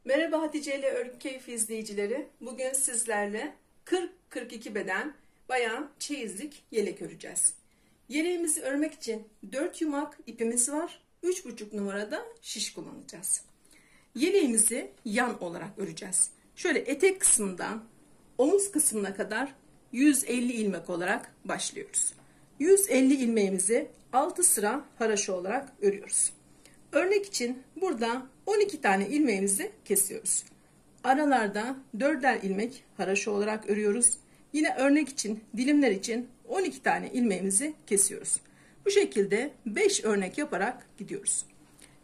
Merhaba Hatice ile Örgü Keyfi izleyicileri. Bugün sizlerle 40-42 beden bayan çeyizlik yelek öreceğiz. Yeleğimizi örmek için 4 yumak ipimiz var. 3,5 numarada şiş kullanacağız. Yeleğimizi yan olarak öreceğiz. Şöyle etek kısmından omuz kısmına kadar 150 ilmek olarak başlıyoruz. 150 ilmeğimizi 6 sıra haraşo olarak örüyoruz. Örnek için burada 12 tane ilmeğimizi kesiyoruz. Aralarda 4'er ilmek haraşo olarak örüyoruz. Yine örnek için dilimler için 12 tane ilmeğimizi kesiyoruz. Bu şekilde 5 örnek yaparak gidiyoruz.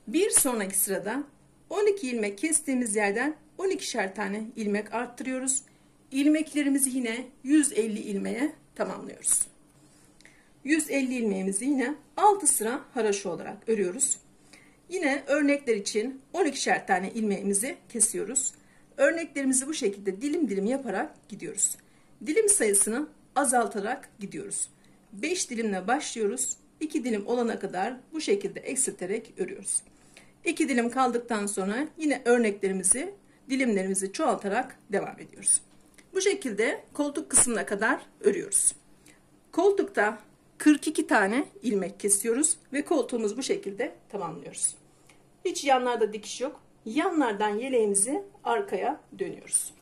Bir sonraki sırada 12 ilmek kestiğimiz yerden 12'şer tane ilmek arttırıyoruz. İlmeklerimizi yine 150 ilmeğe tamamlıyoruz. 150 ilmeğimizi yine 6 sıra haraşo olarak örüyoruz. Yine örnekler için 12'şer tane ilmeğimizi kesiyoruz. Örneklerimizi bu şekilde dilim dilim yaparak gidiyoruz. Dilim sayısını azaltarak gidiyoruz. 5 dilimle başlıyoruz. 2 dilim olana kadar bu şekilde eksilterek örüyoruz. 2 dilim kaldıktan sonra yine örneklerimizi, dilimlerimizi çoğaltarak devam ediyoruz. Bu şekilde koltuk kısmına kadar örüyoruz. Koltukta 42 tane ilmek kesiyoruz ve koltuğumuzu bu şekilde tamamlıyoruz. Hiç yanlarda dikiş yok. Yanlardan yeleğimizi arkaya dönüyoruz.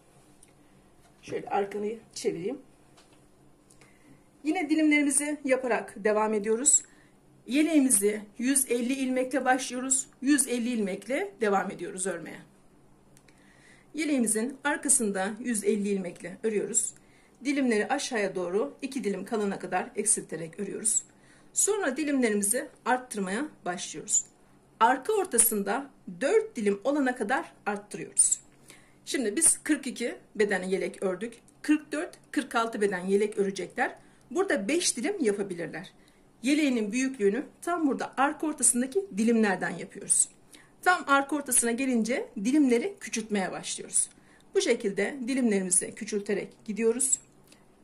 Şöyle arkanı çevireyim. Yine dilimlerimizi yaparak devam ediyoruz. Yeleğimizi 150 ilmekle başlıyoruz. 150 ilmekle devam ediyoruz örmeye. Yeleğimizin arkasında 150 ilmekle örüyoruz. Dilimleri aşağıya doğru 2 dilim kalana kadar eksilterek örüyoruz. Sonra dilimlerimizi arttırmaya başlıyoruz. Arka ortasında 4 dilim olana kadar arttırıyoruz. Şimdi biz 42 beden yelek ördük. 44-46 beden yelek örecekler. Burada 5 dilim yapabilirler. Yeleğinin büyüklüğünü tam burada arka ortasındaki dilimlerden yapıyoruz. Tam arka ortasına gelince dilimleri küçültmeye başlıyoruz. Bu şekilde dilimlerimizi küçülterek gidiyoruz.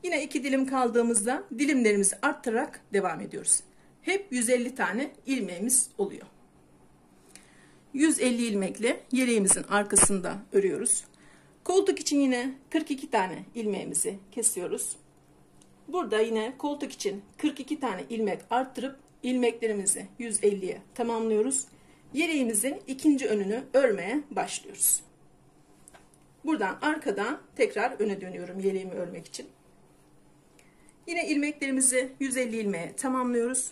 Yine 2 dilim kaldığımızda dilimlerimizi arttırarak devam ediyoruz. Hep 150 tane ilmeğimiz oluyor. 150 ilmekle yeleğimizin arkasında örüyoruz. Koltuk için yine 42 tane ilmeğimizi kesiyoruz. Burada yine koltuk için 42 tane ilmek arttırıp ilmeklerimizi 150'ye tamamlıyoruz. Yeleğimizin ikinci önünü örmeye başlıyoruz. Buradan arkadan tekrar öne dönüyorum yeleğimi örmek için. Yine ilmeklerimizi 150 ilmeğe tamamlıyoruz.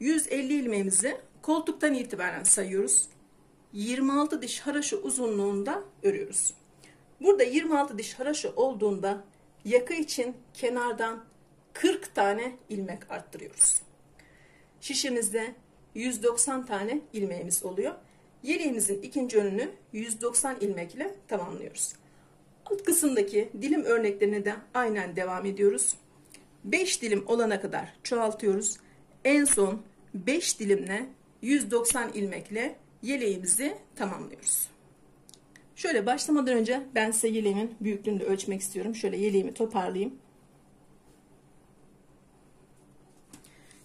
150 ilmeğimizi koltuktan itibaren sayıyoruz. 26 diş haraşo uzunluğunda örüyoruz. Burada 26 diş haraşo olduğunda yaka için kenardan 40 tane ilmek arttırıyoruz. Şişimizde 190 tane ilmeğimiz oluyor. Yeleğimizin ikinci önünü 190 ilmek ile tamamlıyoruz. Alt kısımdaki dilim örneklerine de aynen devam ediyoruz. 5 dilim olana kadar çoğaltıyoruz. En son 5 dilimle 190 ilmekle yeleğimizi tamamlıyoruz. Şöyle başlamadan önce ben size yeleğimin büyüklüğünü de ölçmek istiyorum. Şöyle yeleğimi toparlayayım.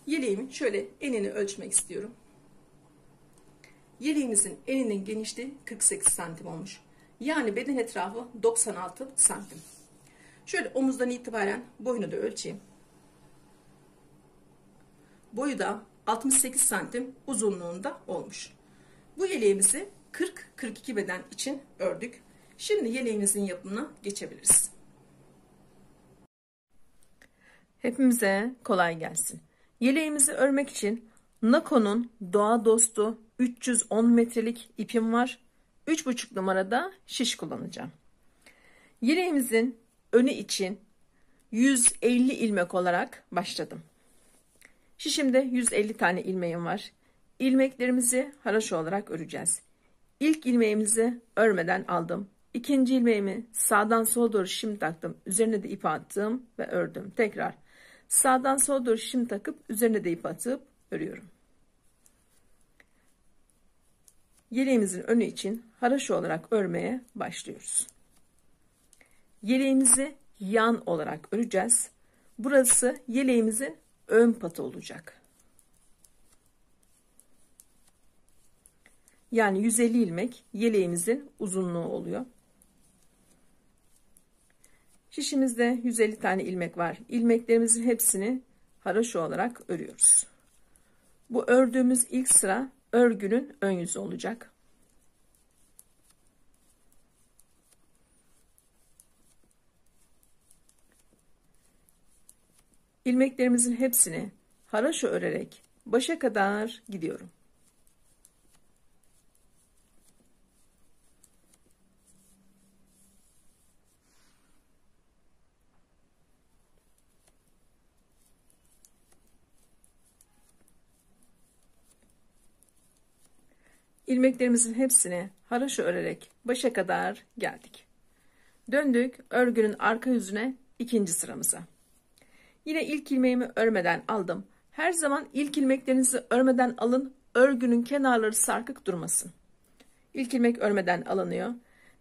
Yeleğimin şöyle enini ölçmek istiyorum. Yeleğimizin eninin genişliği 48 santim olmuş. Yani beden etrafı 96 santim. Şöyle omuzdan itibaren boyunu da ölçeyim. Boyu da 68 santim uzunluğunda olmuş. Bu yeleğimizi 40-42 beden için ördük. Şimdi yeleğimizin yapımına geçebiliriz. Hepimize kolay gelsin. Yeleğimizi örmek için Nako'nun Doğa Dostu 310 metrelik ipim var. 3,5 numarada şiş kullanacağım. Yeleğimizin önü için 150 ilmek olarak başladım. Şişimde 150 tane ilmeğim var. İlmeklerimizi haraşo olarak öreceğiz. İlk ilmeğimizi örmeden aldım. İkinci ilmeğimi sağdan sola doğru şişim taktım. Üzerine de ip attım ve ördüm. Tekrar sağdan sola doğru şişim takıp üzerine de ip atıp örüyorum. Yeleğimizin önü için haraşo olarak örmeye başlıyoruz. Yeleğimizi yan olarak öreceğiz. Burası yeleğimizin ön patı olacak. yani 150 ilmek yeleğimizin uzunluğu oluyor. Şişimizde 150 tane ilmek var. İlmeklerimizin hepsini haroşa olarak örüyoruz. Bu ördüğümüz ilk sıra örgünün ön yüzü olacak. İlmeklerimizin hepsini haroşa örerek başa kadar gidiyorum. İlmeklerimizin hepsini haroşa örerek başa kadar geldik. Döndük örgünün arka yüzüne ikinci sıramıza. Yine ilk ilmeğimi örmeden aldım. Her zaman ilk ilmeklerinizi örmeden alın. Örgünün kenarları sarkık durmasın. İlk ilmek örmeden alınıyor.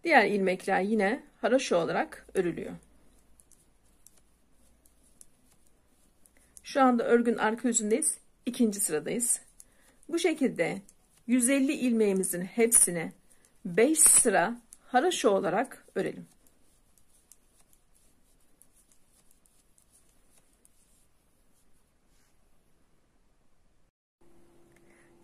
Diğer ilmekler yine haroşa olarak örülüyor. Şu anda örgünün arka yüzündeyiz. İkinci sıradayız. Bu şekilde 150 ilmeğimizin hepsini 5 sıra haroşa olarak örelim.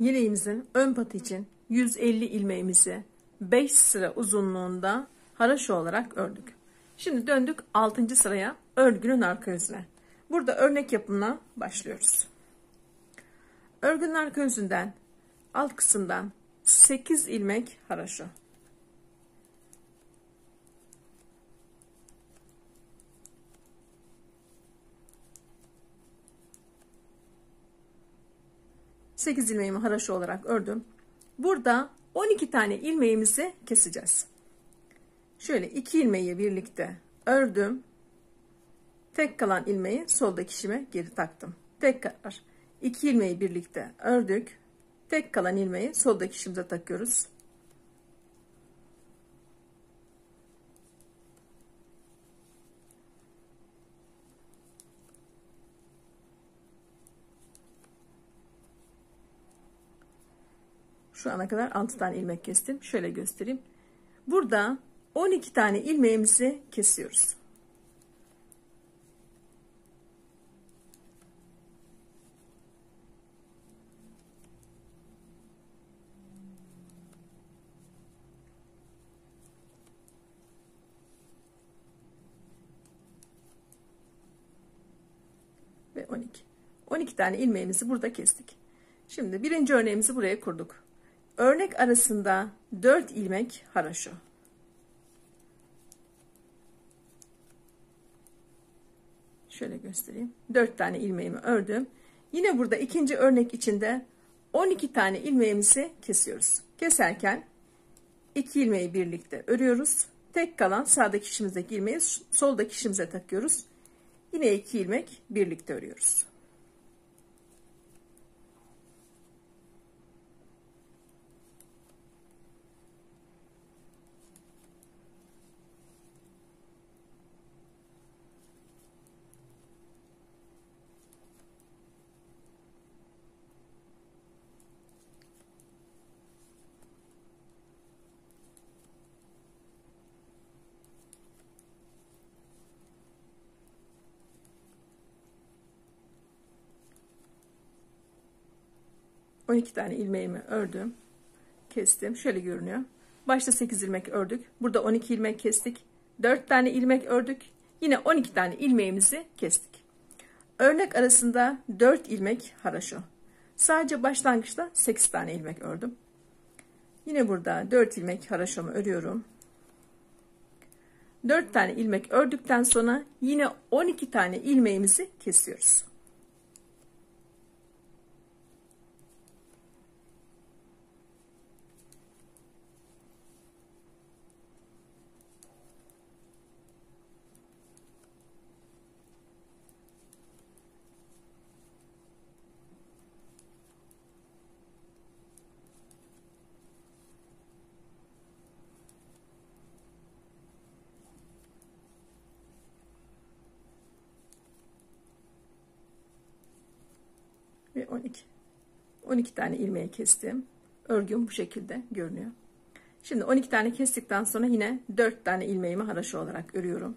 Yeleğimizin ön patı için 150 ilmeğimizi 5 sıra uzunluğunda haroşa olarak ördük. Şimdi döndük 6. sıraya, örgünün arka yüzüne. Burada örnek yapımına başlıyoruz. Örgünün arka yüzünden alt kısımdan 8 ilmek haroşa. Sekiz ilmeğimi haroşa olarak ördüm. Burada 12 tane ilmeğimizi keseceğiz. Şöyle 2 ilmeği birlikte ördüm. Tek kalan ilmeği soldaki şişime geri taktım. Tekrar 2 ilmeği birlikte ördük. Tek kalan ilmeği soldaki şişimize takıyoruz. Şu ana kadar 6 tane ilmek kestim. Şöyle göstereyim. Burada 12 tane ilmeğimizi kesiyoruz. Ve 12. 12 tane ilmeğimizi burada kestik. Şimdi birinci örneğimizi buraya kurduk. Örnek arasında 4 ilmek haroşa. Şöyle göstereyim. 4 tane ilmeğimi ördüm. Yine burada ikinci örnek içinde 12 tane ilmeğimizi kesiyoruz. Keserken 2 ilmeği birlikte örüyoruz. Tek kalan sağdaki şişimizdeki ilmeği soldaki şişimize takıyoruz. Yine 2 ilmek birlikte örüyoruz. On iki tane ilmeğimi ördüm. Kestim. Şöyle görünüyor. Başta 8 ilmek ördük. Burada 12 ilmek kestik. 4 tane ilmek ördük. Yine 12 tane ilmeğimizi kestik. Örnek arasında 4 ilmek haroşa. Sadece başlangıçta 8 tane ilmek ördüm. Yine burada 4 ilmek haroşamı örüyorum. 4 tane ilmek ördükten sonra yine 12 tane ilmeğimizi kesiyoruz. Ve 12 tane ilmeği kestim. Örgüm bu şekilde görünüyor. Şimdi 12 tane kestikten sonra yine 4 tane ilmeğimi haraşo olarak örüyorum.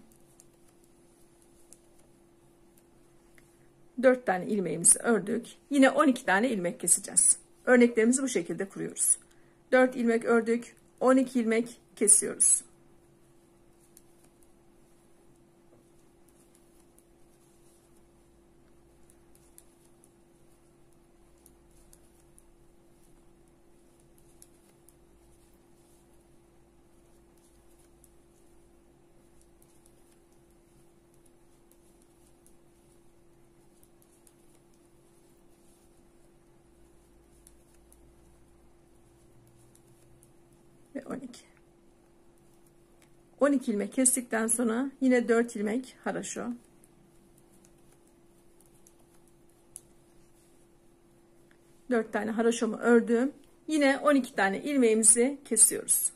4 tane ilmeğimizi ördük. Yine 12 tane ilmek keseceğiz. Örneklerimizi bu şekilde kuruyoruz. 4 ilmek ördük. 12 ilmek kesiyoruz. Ve 12. 12 ilmek kestikten sonra yine 4 ilmek haraşo. Dört tane haraşomu ördüm. Yine 12 tane ilmeğimizi kesiyoruz.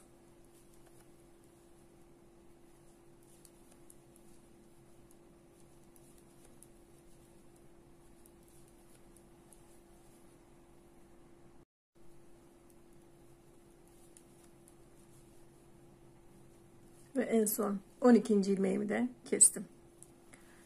Ve en son 12. ilmeğimi de kestim.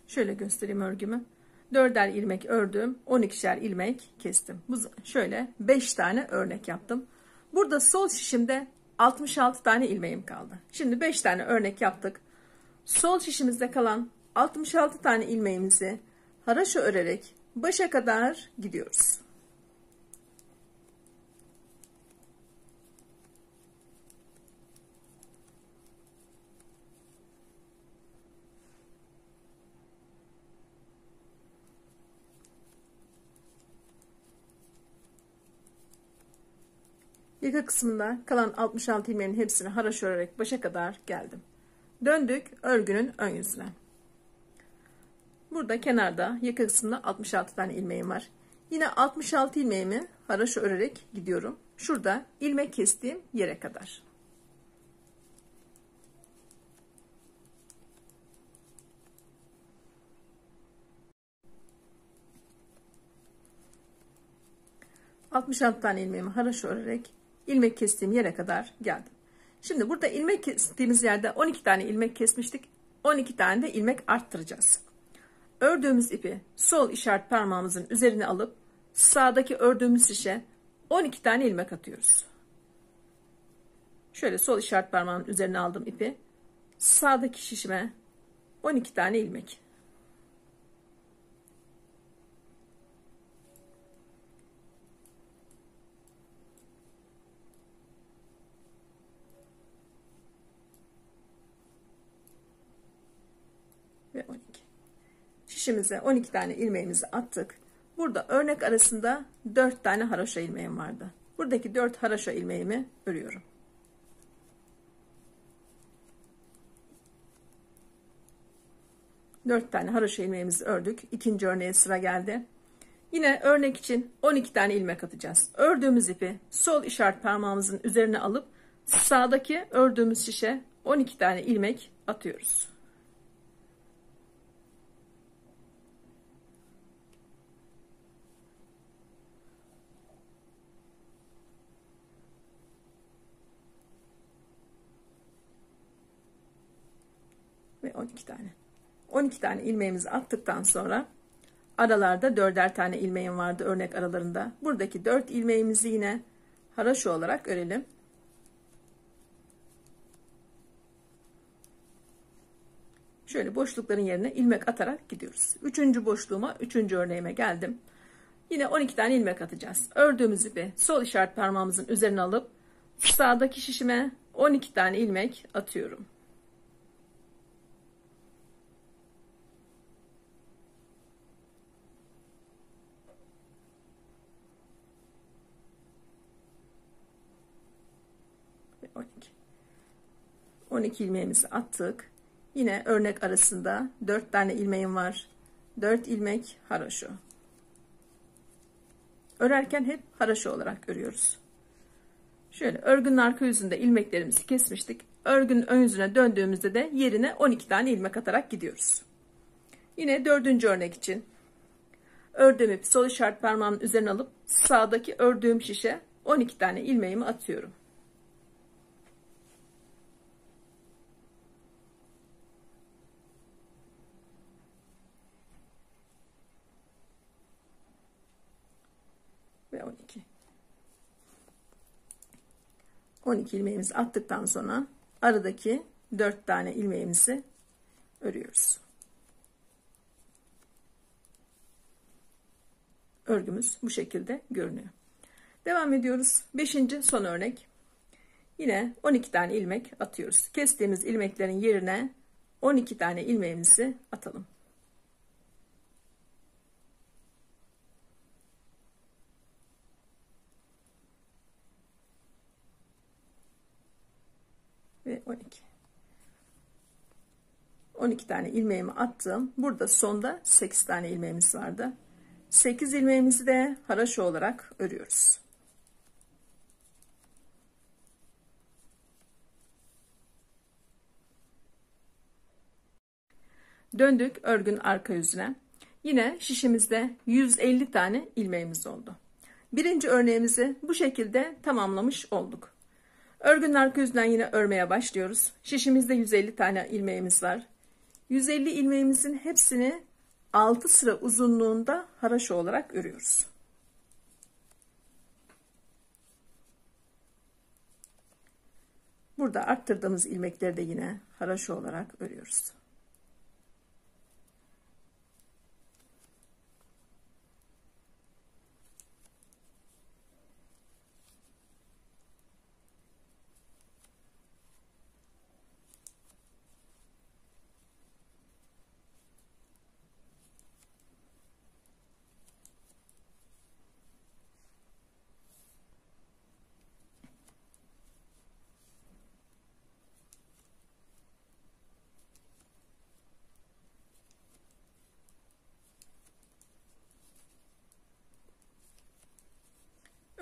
Şöyle göstereyim örgümü. 4'er ilmek ördüm. 12'şer ilmek kestim. Bu şöyle 5 tane örnek yaptım. Burada sol şişimde 66 tane ilmeğim kaldı. Şimdi 5 tane örnek yaptık. Sol şişimizde kalan 66 tane ilmeğimizi haraşo örerek başa kadar gidiyoruz. Yaka kısmında kalan 66 ilmeğin hepsini haraşo örerek başa kadar geldim. Döndük örgünün ön yüzüne. Burada kenarda yaka kısmında 66 tane ilmeğim var. Yine 66 ilmeğimi haraşo örerek gidiyorum. Şurada ilmek kestiğim yere kadar. ...66 tane ilmeğimi haraşo örerek ilmek kestiğim yere kadar geldim. Şimdi burada ilmek kestiğimiz yerde 12 tane ilmek kesmiştik. 12 tane de ilmek arttıracağız. Ördüğümüz ipi sol işaret parmağımızın üzerine alıp sağdaki ördüğümüz şişe 12 tane ilmek atıyoruz. Şöyle sol işaret parmağımın üzerine aldım ipi. Sağdaki şişime 12 tane ilmek. Ve 12. Şişimize 12 tane ilmeğimizi attık. Burada örnek arasında 4 tane haraşo ilmeğim vardı. Buradaki 4 haraşo ilmeğimi örüyorum. Dört tane haraşo ilmeğimizi ördük. İkinci örneğe sıra geldi. Yine örnek için 12 tane ilmek atacağız. Ördüğümüz ipi sol işaret parmağımızın üzerine alıp sağdaki ördüğümüz şişe 12 tane ilmek atıyoruz. Ve 12 tane. 12 tane ilmeğimizi attıktan sonra aralarda 4'er tane ilmeğim vardı örnek aralarında. Buradaki 4 ilmeğimizi yine haraşo olarak örelim. Şöyle boşlukların yerine ilmek atarak gidiyoruz. 3. boşluğuma 3. örneğime geldim. Yine 12 tane ilmek atacağız. Ördüğümüz ipi sol işaret parmağımızın üzerine alıp sağdaki şişime 12 tane ilmek atıyorum. Ve 12. 12 ilmeğimizi attık. Yine örnek arasında 4 tane ilmeğim var. 4 ilmek haraşo. Örerken hep haraşo olarak örüyoruz. Şöyle örgünün arka yüzünde ilmeklerimizi kesmiştik. Örgünün ön yüzüne döndüğümüzde de yerine 12 tane ilmek atarak gidiyoruz. Yine 4. örnek için ördüğüm ipi sol işaret parmağımın üzerine alıp sağdaki ördüğüm şişe 12 tane ilmeğimi atıyorum. Ve 12. 12 ilmeğimizi attıktan sonra aradaki 4 tane ilmeğimizi örüyoruz. Örgümüz bu şekilde görünüyor. Devam ediyoruz. 5. son örnek. Yine 12 tane ilmek atıyoruz. Kestiğimiz ilmeklerin yerine 12 tane ilmeğimizi atalım. Ve 12. 12 tane ilmeğimi attım. Burada sonda 8 tane ilmeğimiz vardı. 8 ilmeğimizi de haraşo olarak örüyoruz. Döndük örgün arka yüzüne. Yine şişimizde 150 tane ilmeğimiz oldu. Birinci örneğimizi bu şekilde tamamlamış olduk. Örgünün arka yüzünden yine örmeye başlıyoruz. Şişimizde 150 tane ilmeğimiz var. 150 ilmeğimizin hepsini 6 sıra uzunluğunda haraşo olarak örüyoruz. Burada arttırdığımız ilmekleri de yine haraşo olarak örüyoruz.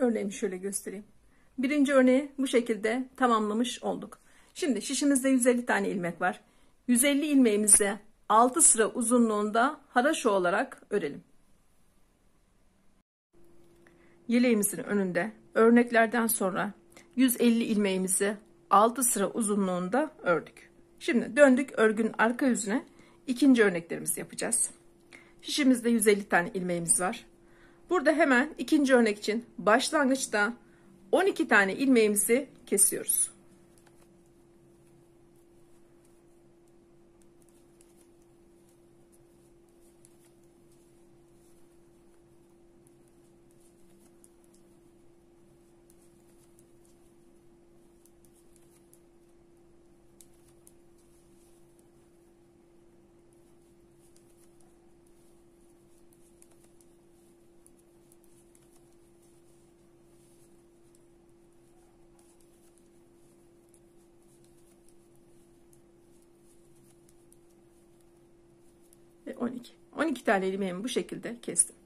Örneğimi şöyle göstereyim. Birinci örneği bu şekilde tamamlamış olduk. Şimdi şişimizde 150 tane ilmek var. 150 ilmeğimizi 6 sıra uzunluğunda haraşo olarak örelim. Yeleğimizin önünde örneklerden sonra 150 ilmeğimizi 6 sıra uzunluğunda ördük. Şimdi döndük örgünün arka yüzüne ikinci örneklerimizi yapacağız. Şişimizde 150 tane ilmeğimiz var. Burada hemen ikinci örnek için başlangıçta 12 tane ilmeğimizi kesiyoruz. Ve 12. 12 tane ilmeğimi bu şekilde kestim.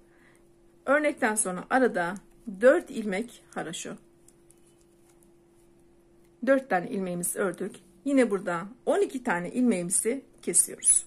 Örnekten sonra arada 4 ilmek haraşo. 4 tane ilmeğimizi ördük. Yine burada 12 tane ilmeğimizi kesiyoruz.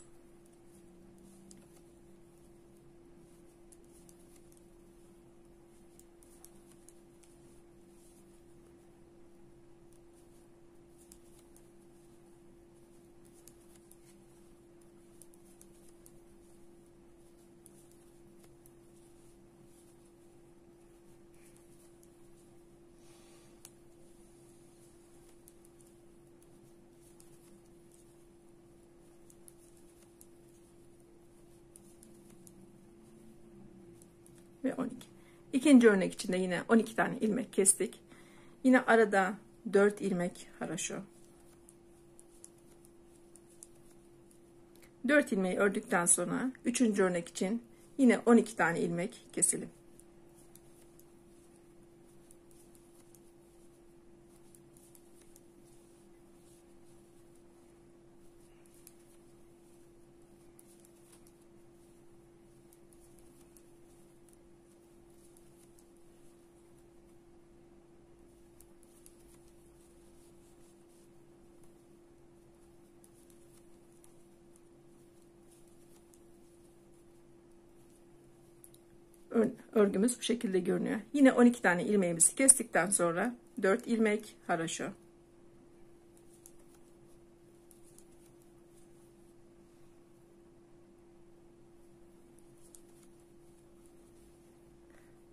Ve 12. İkinci örnek için de yine 12 tane ilmek kestik. Yine arada 4 ilmek haraşo. 4 ilmeği ördükten sonra üçüncü örnek için yine 12 tane ilmek keselim. örgümüz bu şekilde görünüyor. Yine 12 tane ilmeğimizi kestikten sonra 4 ilmek haraşo.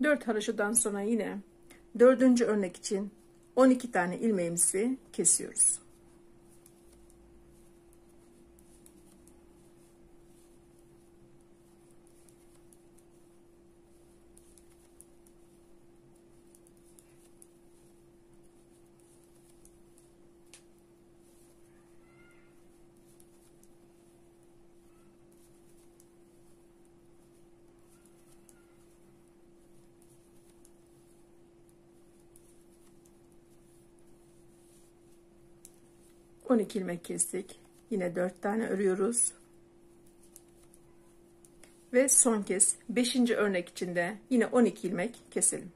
Dört haraşodan sonra yine dördüncü örnek için 12 tane ilmeğimizi kesiyoruz. On iki ilmek kestik. Yine 4 tane örüyoruz. Ve son kez 5. örnek içinde yine 12 ilmek keselim.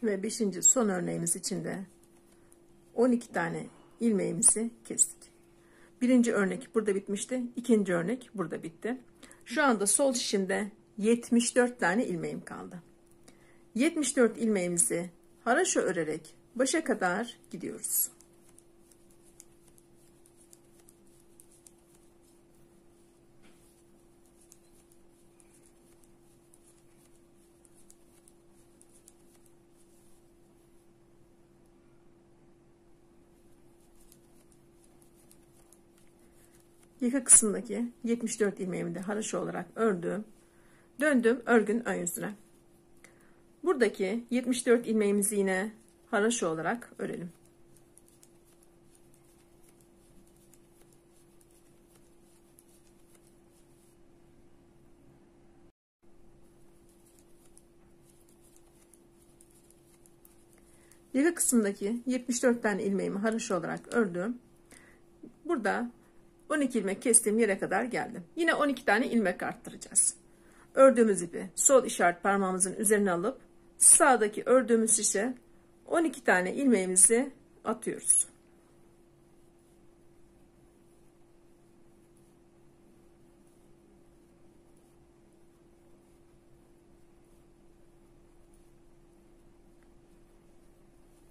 Ve 5. son örneğimiz içinde 12 tane ilmeğimizi kestik. Birinci örnek burada bitmişti. İkinci örnek burada bitti. Şu anda sol şişimde 74 tane ilmeğim kaldı. 74 ilmeğimizi haraşo örerek başa kadar gidiyoruz. Yaka kısmındaki 74 ilmeğimi de haraşo olarak ördüm. Döndüm örgün ön yüzüne. Buradaki 74 ilmeğimizi yine haraşo olarak örelim. Yaka kısmındaki 74 tane ilmeğimi haraşo olarak ördüm. Burada 12 ilmek kestiğim yere kadar geldim. Yine 12 tane ilmek arttıracağız. Ördüğümüz ipi sol işaret parmağımızın üzerine alıp sağdaki ördüğümüz şişe 12 tane ilmeğimizi atıyoruz.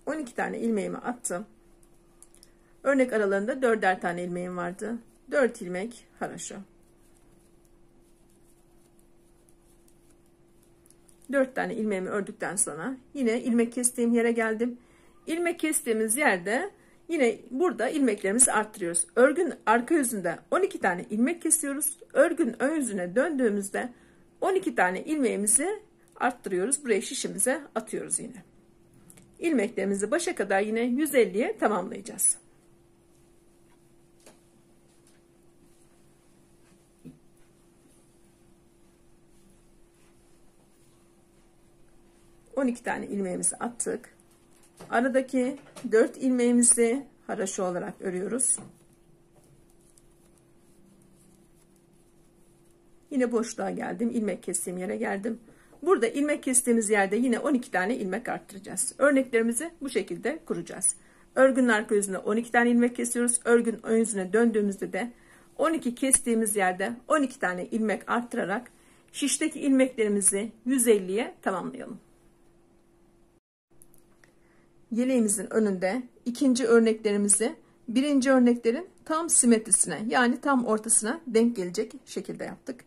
On iki tane ilmeğimi attım. Örnek aralarında 4'er tane ilmeğim vardı. 4 ilmek haraşo. 4 tane ilmeğimi ördükten sonra yine ilmek kestiğim yere geldim. İlmek kestiğimiz yerde yine burada ilmeklerimizi arttırıyoruz. Örgün arka yüzünde 12 tane ilmek kesiyoruz. Örgün ön yüzüne döndüğümüzde 12 tane ilmeğimizi arttırıyoruz. Buraya şişimize atıyoruz yine. İlmeklerimizi başa kadar yine 150'ye tamamlayacağız. On iki tane ilmeğimizi attık. Aradaki 4 ilmeğimizi haraşo olarak örüyoruz. Yine boşluğa geldim. İlmek kestiğim yere geldim. Burada ilmek kestiğimiz yerde yine 12 tane ilmek arttıracağız. Örneklerimizi bu şekilde kuracağız. Örgünün arka yüzüne 12 tane ilmek kesiyoruz. Örgün ön yüzüne döndüğümüzde de 12 kestiğimiz yerde 12 tane ilmek arttırarak şişteki ilmeklerimizi 150'ye tamamlayalım. Yeleğimizin önünde ikinci örneklerimizi birinci örneklerin tam simetrisine, yani tam ortasına denk gelecek şekilde yaptık.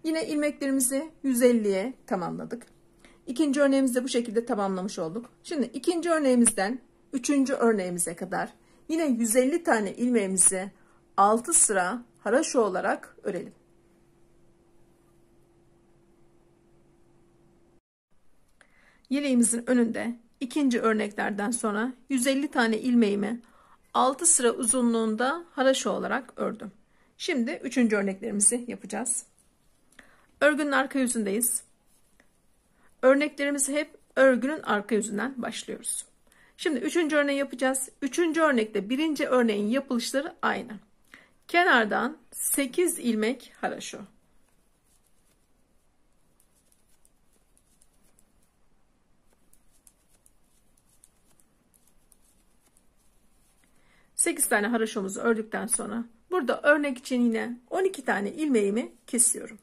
Yine ilmeklerimizi 150'ye tamamladık. İkinci örneğimizi bu şekilde tamamlamış olduk. Şimdi ikinci örneğimizden üçüncü örneğimize kadar yine 150 tane ilmeğimizi 6 sıra haraşo olarak örelim. Yeleğimizin önünde ikinci örneklerden sonra 150 tane ilmeğimi 6 sıra uzunluğunda haraşo olarak ördüm. Şimdi üçüncü örneklerimizi yapacağız. Örgünün arka yüzündeyiz. Örneklerimizi hep örgünün arka yüzünden başlıyoruz. Şimdi üçüncü örneği yapacağız. Üçüncü örnekte birinci örneğin yapılışları aynı. Kenardan 8 ilmek haraşo. 8 tane haroşomuzu ördükten sonra burada örnek için yine 12 tane ilmeğimi kesiyorum.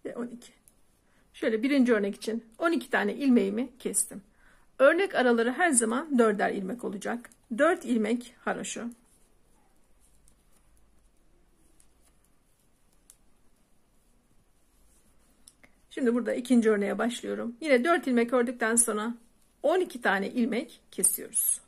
Ve 12. Şöyle birinci örnek için 12 tane ilmeğimi kestim. Örnek araları her zaman 4'er ilmek olacak. 4 ilmek haroşo. Şimdi burada ikinci örneğe başlıyorum. Yine 4 ilmek ördükten sonra 12 tane ilmek kesiyoruz.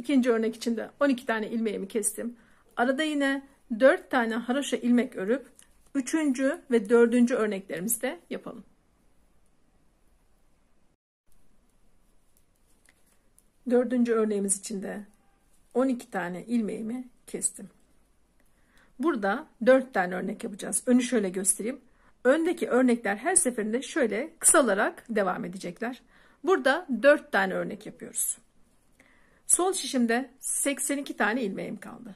İkinci örnek için de 12 tane ilmeğimi kestim. Arada yine 4 tane haroşa ilmek örüp 3. ve 4. örneklerimizi de yapalım. Dördüncü örneğimiz için de 12 tane ilmeğimi kestim. Burada 4 tane örnek yapacağız. Önü şöyle göstereyim. Öndeki örnekler her seferinde şöyle kısalarak devam edecekler. Burada 4 tane örnek yapıyoruz. Sol şişimde 82 tane ilmeğim kaldı.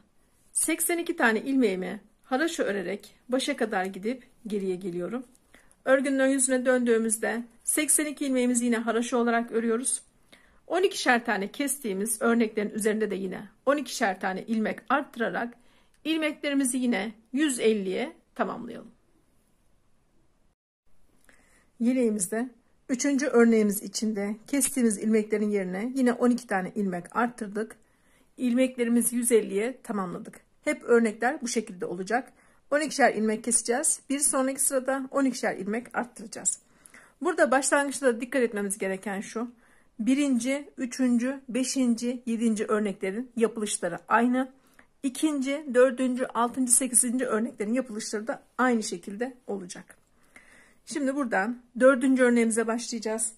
82 tane ilmeğimi haroşa örerek başa kadar gidip geriye geliyorum. Örgünün ön yüzüne döndüğümüzde 82 ilmeğimizi yine haroşa olarak örüyoruz. 12'şer tane kestiğimiz örneklerin üzerinde de yine 12'şer tane ilmek arttırarak ilmeklerimizi yine 150'ye tamamlayalım. Yeleğimizde 3. örneğimiz içinde kestiğimiz ilmeklerin yerine yine 12 tane ilmek arttırdık. İlmeklerimizi 150'ye tamamladık. Hep örnekler bu şekilde olacak. 12'şer ilmek keseceğiz. Bir sonraki sırada 12'şer ilmek arttıracağız. Burada başlangıçta da dikkat etmemiz gereken şu. 1. 3. 5. 7. örneklerin yapılışları aynı. 2. 4. 6. 8. örneklerin yapılışları da aynı şekilde olacak. Şimdi buradan 4. örneğimize başlayacağız.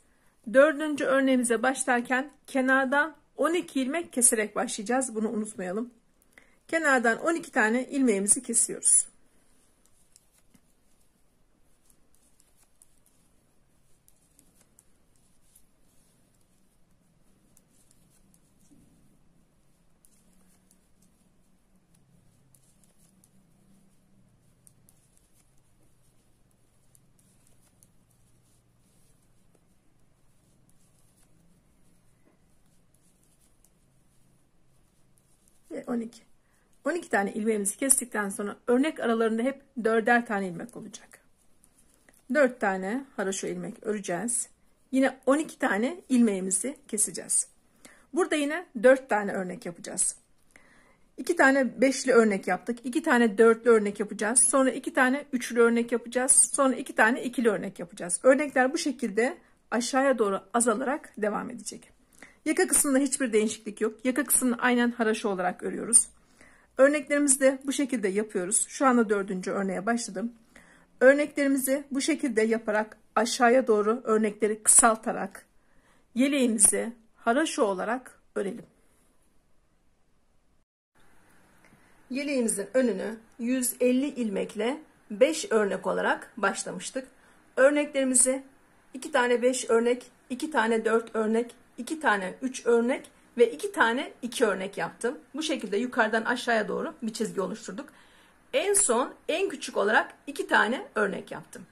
4. örneğimize başlarken kenardan 12 ilmek keserek başlayacağız. Bunu unutmayalım. Kenardan 12 tane ilmeğimizi kesiyoruz. Ve 12. 12 tane ilmeğimizi kestikten sonra örnek aralarında hep 4'er tane ilmek olacak. 4 tane haroşa ilmek öreceğiz. Yine 12 tane ilmeğimizi keseceğiz. Burada yine 4 tane örnek yapacağız. 2 tane beşli örnek yaptık. 2 tane dörtlü örnek yapacağız. Sonra 2 tane üçlü örnek yapacağız. Sonra 2 tane ikili örnek yapacağız. Örnekler bu şekilde aşağıya doğru azalarak devam edecek. Yaka kısmında hiçbir değişiklik yok. Yaka kısmını aynen haroşa olarak örüyoruz. Örneklerimizi de bu şekilde yapıyoruz. Şu anda 4. örneğe başladım. Örneklerimizi bu şekilde yaparak aşağıya doğru örnekleri kısaltarak yeleğimizi haroşa olarak örelim. Yeleğimizin önünü 150 ilmekle 5 örnek olarak başlamıştık. Örneklerimizi 2 tane 5 örnek, 2 tane 4 örnek, 2 tane 3 örnek ve 2 tane 2 örnek yaptım. Bu şekilde yukarıdan aşağıya doğru bir çizgi oluşturduk. En son en küçük olarak 2 tane örnek yaptım.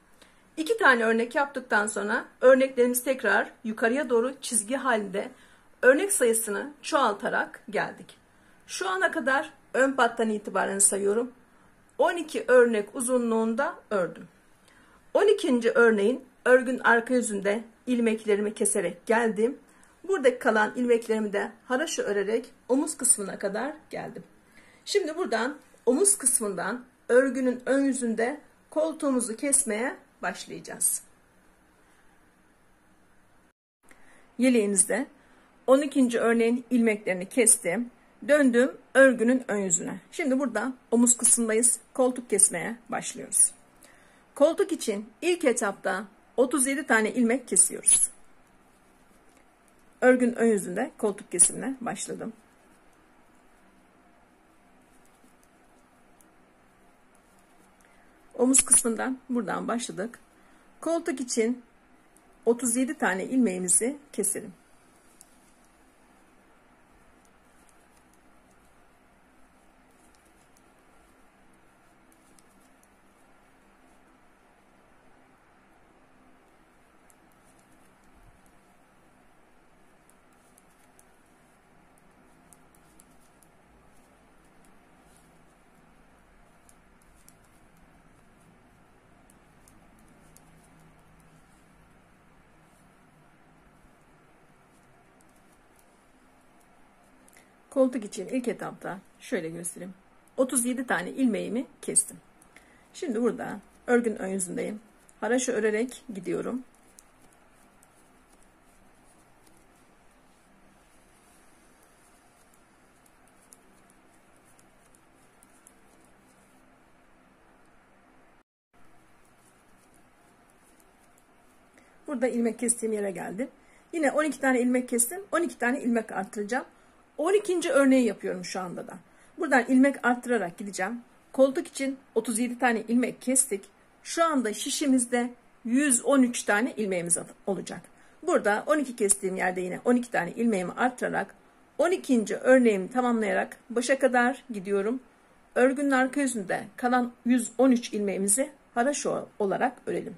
2 tane örnek yaptıktan sonra örneklerimiz tekrar yukarıya doğru çizgi halinde örnek sayısını çoğaltarak geldik. Şu ana kadar ön pattan itibaren sayıyorum. 12 örnek uzunluğunda ördüm. 12. örneğin örgün arka yüzünde ilmeklerimi keserek geldim. Buradaki kalan ilmeklerimi de haraşo örerek omuz kısmına kadar geldim. Şimdi buradan omuz kısmından örgünün ön yüzünde koltuğumuzu kesmeye başlayacağız. Yeleğimizde 12. örneğin ilmeklerini kestim. Döndüm örgünün ön yüzüne. Şimdi burada omuz kısmındayız. Koltuk kesmeye başlıyoruz. Koltuk için ilk etapta 37 tane ilmek kesiyoruz. Örgünün ön yüzünde koltuk kesimine başladım. Omuz kısmından buradan başladık. Koltuk için 37 tane ilmeğimizi keselim. Koltuk için ilk etapta şöyle göstereyim. 37 tane ilmeğimi kestim. Şimdi burada örgünün ön yüzündeyim. Haraşo örerek gidiyorum. Burada ilmek kestiğim yere geldim. Yine 12 tane ilmek kestim. 12 tane ilmek arttıracağım. 12. örneği yapıyorum şu anda da. Buradan ilmek arttırarak gideceğim. Koltuk için 37 tane ilmek kestik. Şu anda şişimizde 113 tane ilmeğimiz olacak. Burada 12 kestiğim yerde yine 12 tane ilmeğimi arttırarak 12. örneğimi tamamlayarak başa kadar gidiyorum. Örgünün arka yüzünde kalan 113 ilmeğimizi haraşo olarak örelim.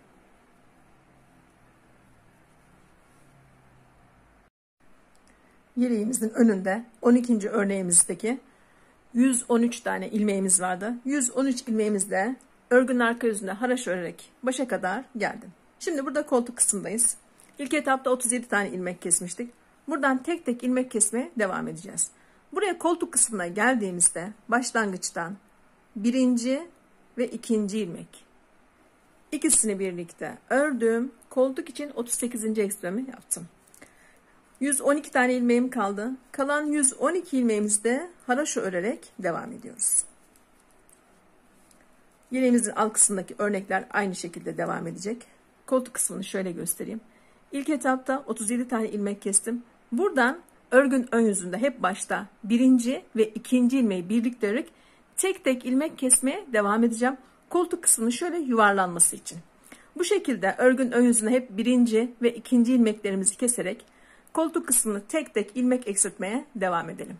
Yeleğimizin önünde 12. örneğimizdeki 113 tane ilmeğimiz vardı. 113 ilmeğimizle örgünün arka yüzünde haraşo örerek başa kadar geldim. Şimdi burada koltuk kısmındayız. İlk etapta 37 tane ilmek kesmiştik. Buradan tek tek ilmek kesmeye devam edeceğiz. Buraya koltuk kısmına geldiğimizde başlangıçtan 1. ve 2. ilmek. İkisini birlikte ördüm. Koltuk için 38. ekstremi yaptım. 112 tane ilmeğim kaldı. Kalan 112 ilmeğimizde haraşo örerek devam ediyoruz. Yeleğimizin alt kısmındaki örnekler aynı şekilde devam edecek. Koltuk kısmını şöyle göstereyim. İlk etapta 37 tane ilmek kestim. Buradan örgün ön yüzünde hep başta 1. ve 2. ilmeği birleştirerek tek tek ilmek kesmeye devam edeceğim. Koltuk kısmını şöyle yuvarlanması için. Bu şekilde örgün ön yüzünde hep 1. ve 2. ilmeklerimizi keserek koltuk kısmını tek tek ilmek eksiltmeye devam edelim.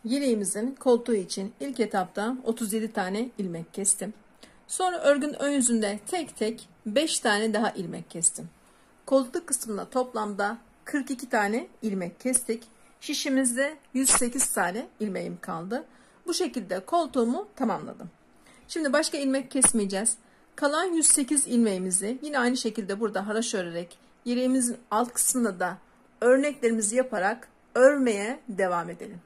Yeleğimizin koltuğu için ilk etapta 37 tane ilmek kestim. Sonra örgünün ön yüzünde tek tek 5 tane daha ilmek kestim. Koltuk kısmında toplamda 42 tane ilmek kestik. Şişimizde 108 tane ilmeğim kaldı. Bu şekilde koltuğumu tamamladım. Şimdi başka ilmek kesmeyeceğiz. Kalan 108 ilmeğimizi yine aynı şekilde burada haraşo örerek yeleğimizin alt kısmında da örneklerimizi yaparak örmeye devam edelim.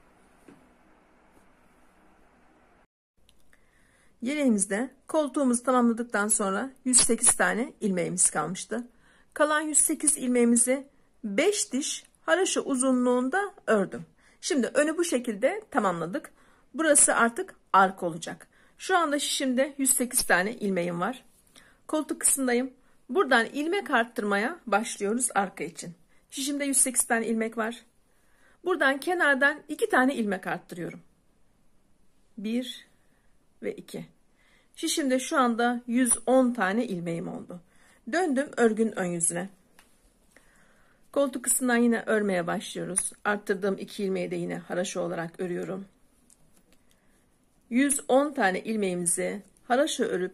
Yeleğimizde koltuğumuzu tamamladıktan sonra 108 tane ilmeğimiz kalmıştı. Kalan 108 ilmeğimizi 5 diş haraşo uzunluğunda ördüm. Şimdi önü bu şekilde tamamladık. Burası artık arka olacak. Şu anda şişimde 108 tane ilmeğim var. Koltuk kısmındayım. Buradan ilmek arttırmaya başlıyoruz arka için. Şişimde 108 tane ilmek var. Buradan kenardan 2 tane ilmek arttırıyorum. 1 ve 2. Şişimde şu anda 110 tane ilmeğim oldu. Döndüm örgünün ön yüzüne. Koltuk kısmından yine örmeye başlıyoruz. Arttırdığım 2 ilmeği de yine haraşo olarak örüyorum. 110 tane ilmeğimizi haraşo örüp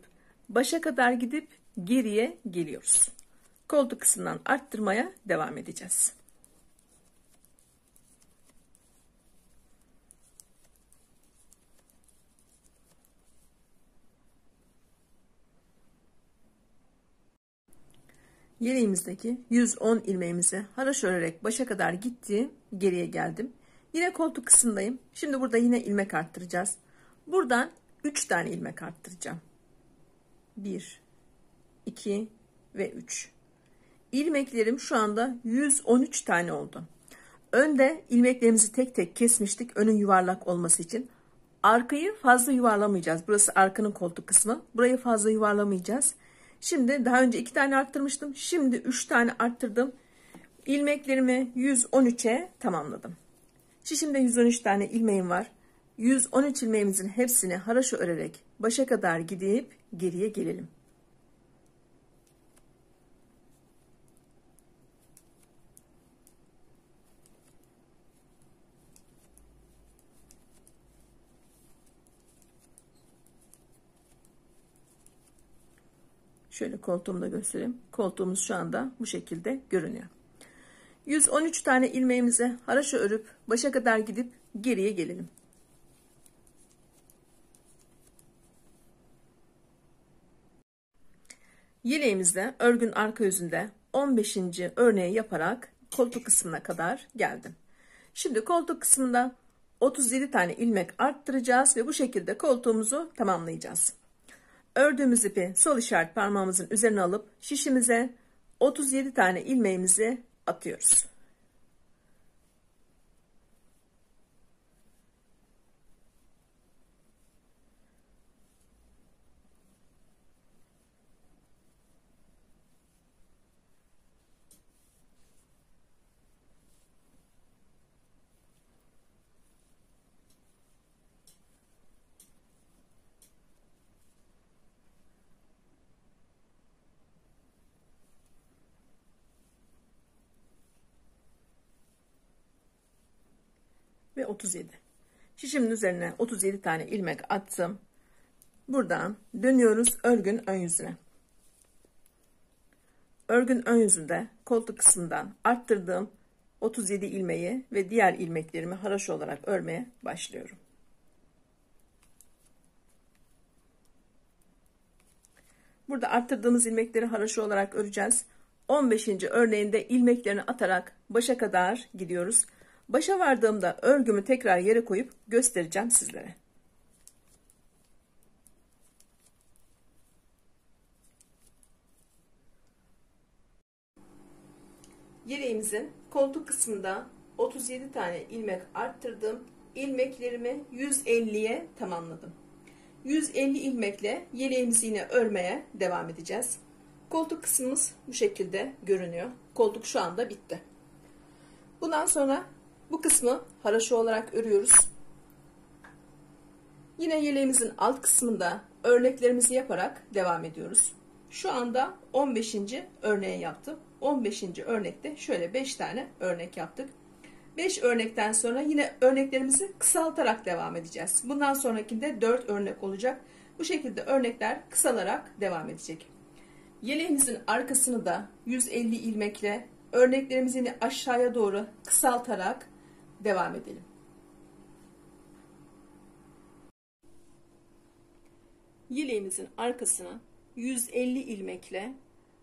başa kadar gidip geriye geliyoruz. Koltuk kısmından arttırmaya devam edeceğiz. Yeleğimizdeki 110 ilmeğimizi haraşo örerek başa kadar gitti, geriye geldim. Yine koltuk kısmındayım. Şimdi burada yine ilmek arttıracağız. Buradan 3 tane ilmek arttıracağım. 1, 2 ve 3. İlmeklerim şu anda 113 tane oldu. Önde ilmeklerimizi tek tek kesmiştik önün yuvarlak olması için. Arkayı fazla yuvarlamayacağız. Burası arkanın koltuk kısmı. Burayı fazla yuvarlamayacağız. Şimdi daha önce 2 tane arttırmıştım. Şimdi 3 tane arttırdım. İlmeklerimi 113'e tamamladım. Şişimde 113 tane ilmeğim var. 113 ilmeğimizin hepsini haraşo örerek başa kadar gidip geriye gelelim. Şöyle koltuğumu da göstereyim. Koltuğumuz şu anda bu şekilde görünüyor. 113 tane ilmeğimizi haraşo örüp başa kadar gidip geriye gelelim. Yeleğimizde örgün arka yüzünde 15. örneği yaparak koltuk kısmına kadar geldim. Şimdi koltuk kısmında 37 tane ilmek arttıracağız ve bu şekilde koltuğumuzu tamamlayacağız. Ördüğümüz ipi sol işaret parmağımızın üzerine alıp şişimize 37 tane ilmeğimizi atıyoruz. Ve 37. Şişimin üzerine 37 tane ilmek attım. Buradan dönüyoruz örgün ön yüzüne. Örgün ön yüzünde koltuk kısmından arttırdığım 37 ilmeği ve diğer ilmeklerimi haraşo olarak örmeye başlıyorum. Burada arttırdığımız ilmekleri haraşo olarak öreceğiz. 15. örneğinde ilmeklerini atarak başa kadar gidiyoruz. Başa vardığımda örgümü tekrar yere koyup göstereceğim sizlere. Yeleğimizin koltuk kısmında 37 tane ilmek arttırdım. İlmeklerimi 150'ye tamamladım. 150 ilmekle yeleğimizi yine örmeye devam edeceğiz. Koltuk kısmımız bu şekilde görünüyor. Koltuk şu anda bitti. Bundan sonra bu kısmı haraşo olarak örüyoruz. Yine yeleğimizin alt kısmında örneklerimizi yaparak devam ediyoruz. Şu anda 15. örneği yaptım. 15. örnekte şöyle 5 tane örnek yaptık. 5 örnekten sonra yine örneklerimizi kısaltarak devam edeceğiz. Bundan sonrakinde 4 örnek olacak. Bu şekilde örnekler kısalarak devam edecek. Yeleğimizin arkasını da 150 ilmekle örneklerimizi aşağıya doğru kısaltarak devam edelim. Yeleğimizin arkasına 150 ilmekle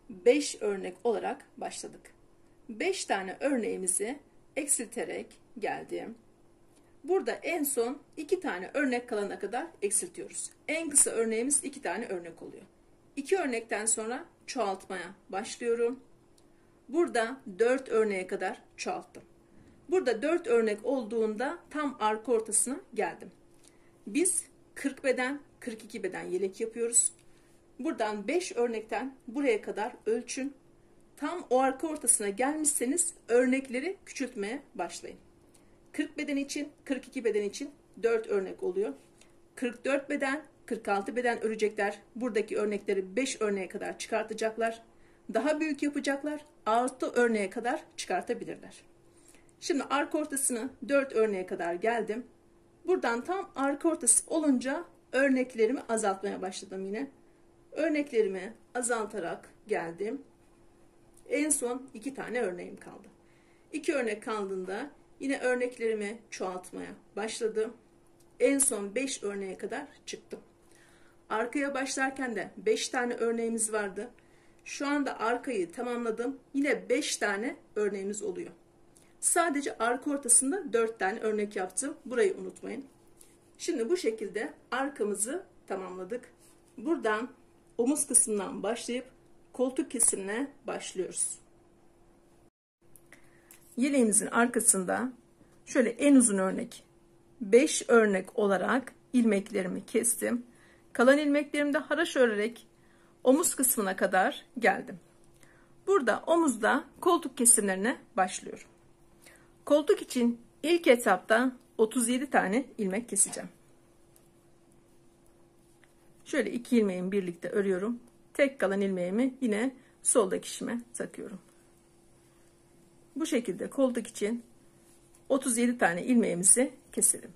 5 örnek olarak başladık. 5 tane örneğimizi eksilterek geldim. Burada en son 2 tane örnek kalana kadar eksiltiyoruz. En kısa örneğimiz 2 tane örnek oluyor. 2 örnekten sonra çoğaltmaya başlıyorum. Burada 4 örneğe kadar çoğalttım. Burada 4 örnek olduğunda tam arka ortasına geldim. Biz 40 beden, 42 beden yelek yapıyoruz. Buradan 5 örnekten buraya kadar ölçün. Tam o arka ortasına gelmişseniz örnekleri küçültmeye başlayın. 40 beden için, 42 beden için 4 örnek oluyor. 44 beden, 46 beden örecekler. Buradaki örnekleri 5 örneğe kadar çıkartacaklar. Daha büyük yapacaklar. 6 örneğe kadar çıkartabilirler. Şimdi arka ortasını 4 örneğe kadar geldim. Buradan tam arka ortası olunca örneklerimi azaltmaya başladım yine. Örneklerimi azaltarak geldim. En son 2 tane örneğim kaldı. 2 örnek kaldığında yine örneklerimi çoğaltmaya başladım. En son 5 örneğe kadar çıktım. Arkaya başlarken de 5 tane örneğimiz vardı. Şu anda arkayı tamamladım. Yine 5 tane örneğimiz oluyor. Sadece arka ortasında 4 tane örnek yaptım. Burayı unutmayın. Şimdi bu şekilde arkamızı tamamladık. Buradan omuz kısmından başlayıp koltuk kesimine başlıyoruz. Yeleğimizin arkasında şöyle en uzun örnek 5 örnek olarak ilmeklerimi kestim. Kalan ilmeklerimde haraşo örerek omuz kısmına kadar geldim. Burada omuzda koltuk kesimlerine başlıyorum. Koltuk için ilk etapta 37 tane ilmek keseceğim. Şöyle 2 ilmeğimi birlikte örüyorum. Tek kalan ilmeğimi yine soldaki şişime takıyorum. Bu şekilde koltuk için 37 tane ilmeğimizi keselim.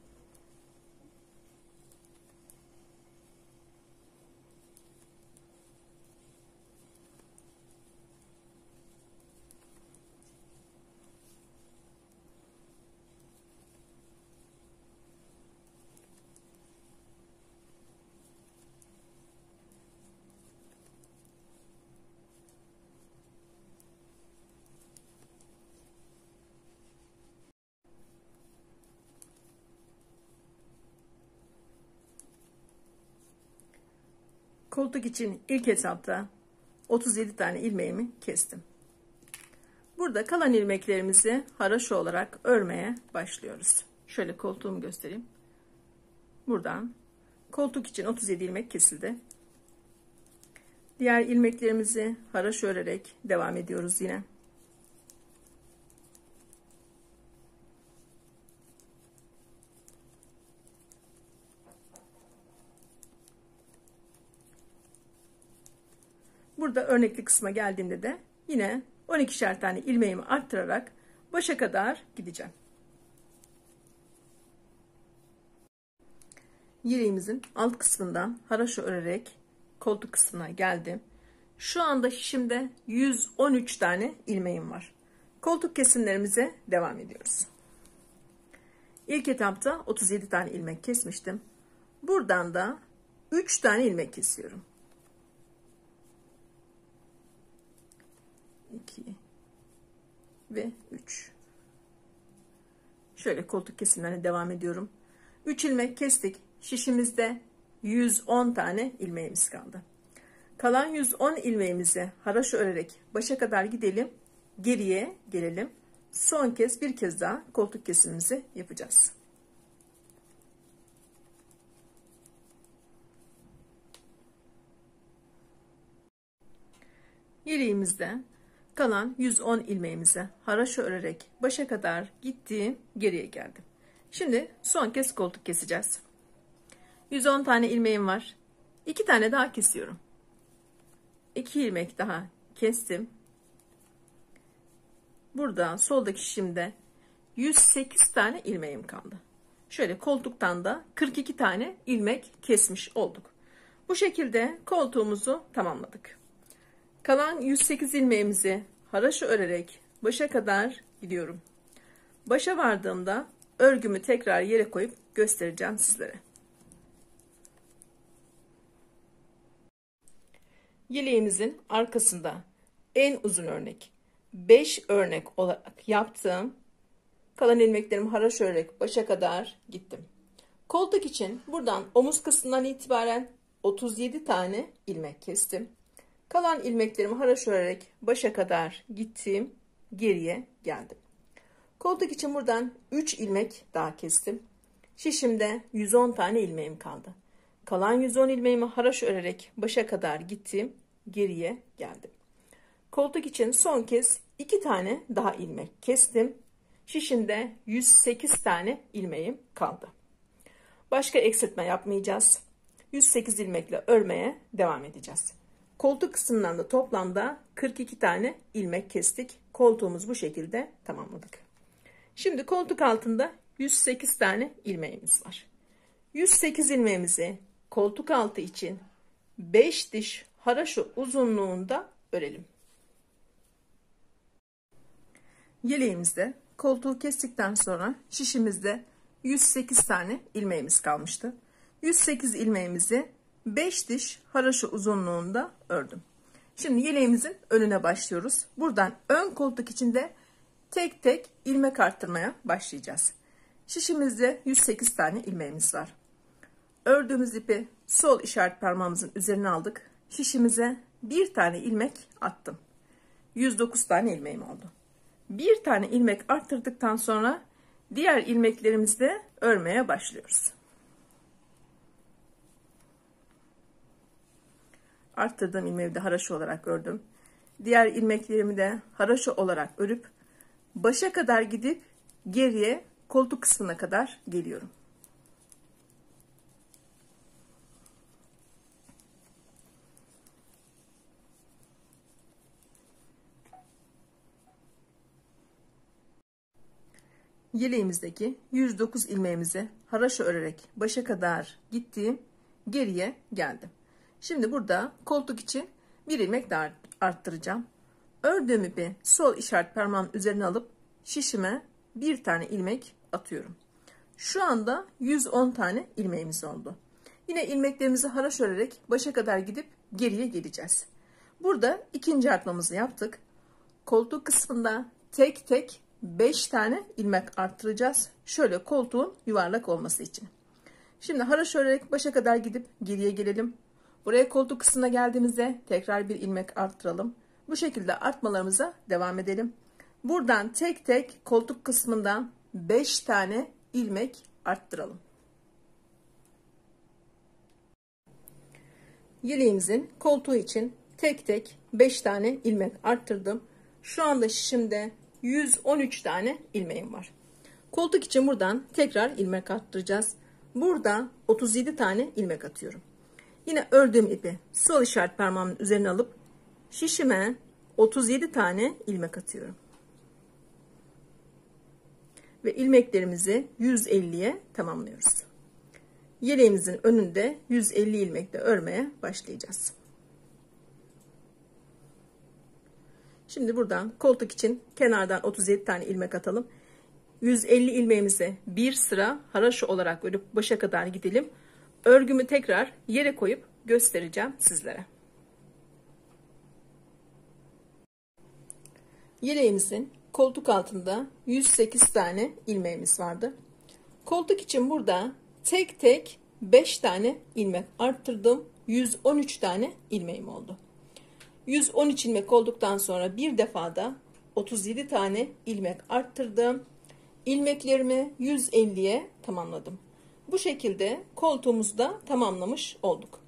Koltuk için ilk etapta 37 tane ilmeğimi kestim. Burada kalan ilmeklerimizi haraşo olarak örmeye başlıyoruz. Şöyle koltuğumu göstereyim. Buradan koltuk için 37 ilmek kesildi. Diğer ilmeklerimizi haraşo örerek devam ediyoruz yine. Burada örnekli kısma geldiğimde de yine 12'şer tane ilmeğimi arttırarak başa kadar gideceğim. Yeleğimizin alt kısmından haraşo örerek koltuk kısmına geldim. Şu anda şişimde 113 tane ilmeğim var. Koltuk kesimlerimize devam ediyoruz. İlk etapta 37 tane ilmek kesmiştim. Buradan da 3 tane ilmek kesiyorum. 2 ve 3. Şöyle koltuk kesimlerine devam ediyorum. 3 ilmek kestik. Şişimizde 110 tane ilmeğimiz kaldı. Kalan 110 ilmeğimizi haraşo örerek başa kadar gidelim. Geriye gelelim. Son kez bir kez daha koltuk kesimimizi yapacağız. Yeleğimizde kalan 110 ilmeğimizi haraşo örerek başa kadar gittim, geriye geldim. Şimdi son kez koltuk keseceğiz. 110 tane ilmeğim var. 2 tane daha kesiyorum. 2 ilmek daha kestim. Burada soldaki şişimde 108 tane ilmeğim kaldı. Şöyle koltuktan da 42 tane ilmek kesmiş olduk. Bu şekilde koltuğumuzu tamamladık. Kalan 108 ilmeğimizi haraşo örerek başa kadar gidiyorum. Başa vardığımda örgümü tekrar yere koyup göstereceğim sizlere. Yeleğimizin arkasında en uzun örnek 5 örnek olarak yaptığım kalan ilmeklerimi haraşo örerek başa kadar gittim. Koltuk için buradan omuz kısmından itibaren 37 tane ilmek kestim. Kalan ilmeklerimi haraşo örerek başa kadar gittim, geriye geldim. Koltuk için buradan 3 ilmek daha kestim. Şişimde 110 tane ilmeğim kaldı. Kalan 110 ilmeğimi haraşo örerek başa kadar gittim, geriye geldim. Koltuk için son kez 2 tane daha ilmek kestim. Şişimde 108 tane ilmeğim kaldı. Başka eksiltme yapmayacağız. 108 ilmekle örmeye devam edeceğiz. Koltuk kısmından da toplamda 42 tane ilmek kestik. Koltuğumuz bu şekilde tamamladık. Şimdi koltuk altında 108 tane ilmeğimiz var. 108 ilmeğimizi koltuk altı için 5 diş haraşo uzunluğunda örelim. Yeleğimizde koltuğu kestikten sonra şişimizde 108 tane ilmeğimiz kalmıştı. 108 ilmeğimizi 5 diş haraşo uzunluğunda ördüm. Şimdi yeleğimizin önüne başlıyoruz. Buradan ön koltuk içinde tek tek ilmek arttırmaya başlayacağız. Şişimizde 108 tane ilmeğimiz var. Ördüğümüz ipi sol işaret parmağımızın üzerine aldık. Şişimize bir tane ilmek attım. 109 tane ilmeğim oldu. Bir tane ilmek arttırdıktan sonra diğer ilmeklerimizle örmeye başlıyoruz. Arttırdığım ilmeği de haraşo olarak ördüm. Diğer ilmeklerimi de haraşo olarak örüp başa kadar gidip geriye koltuk kısmına kadar geliyorum. Yeleğimizdeki 109 ilmeğimizi haraşo örerek başa kadar gittiğim geriye geldim. Şimdi burada koltuk için bir ilmek daha arttıracağım. Ördüğüm ipi sol işaret parmağım üzerine alıp şişime bir tane ilmek atıyorum. Şu anda 110 tane ilmeğimiz oldu. Yine ilmeklerimizi haraşo örerek başa kadar gidip geriye geleceğiz. Burada ikinci artmamızı yaptık. Koltuk kısmında tek tek 5 tane ilmek arttıracağız. Şöyle koltuğun yuvarlak olması için. Şimdi haraşo örerek başa kadar gidip geriye gelelim. Buraya koltuk kısmına geldiğimizde tekrar bir ilmek arttıralım. Bu şekilde artmalarımıza devam edelim. Buradan tek tek koltuk kısmından 5 tane ilmek arttıralım. Yeleğimizin koltuğu için tek tek 5 tane ilmek arttırdım. Şu anda şişimde 113 tane ilmeğim var. Koltuk için buradan tekrar ilmek arttıracağız. Burada 37 tane ilmek atıyorum. Yine ördüğüm ipi sol işaret parmağımın üzerine alıp şişime 37 tane ilmek atıyorum. Ve ilmeklerimizi 150'ye tamamlıyoruz. Yeleğimizin önünde 150 ilmekle örmeye başlayacağız. Şimdi buradan koltuk için kenardan 37 tane ilmek atalım. 150 ilmeğimizi bir sıra haraşo olarak örüp başa kadar gidelim. Örgümü tekrar yere koyup göstereceğim sizlere. Yeleğimizin koltuk altında 108 tane ilmeğimiz vardı. Koltuk için burada tek tek 5 tane ilmek arttırdım. 113 tane ilmeğim oldu. 113 ilmek olduktan sonra bir defada 37 tane ilmek arttırdım. İlmeklerimi 150'ye tamamladım. Bu şekilde koltuğumuzu da tamamlamış olduk.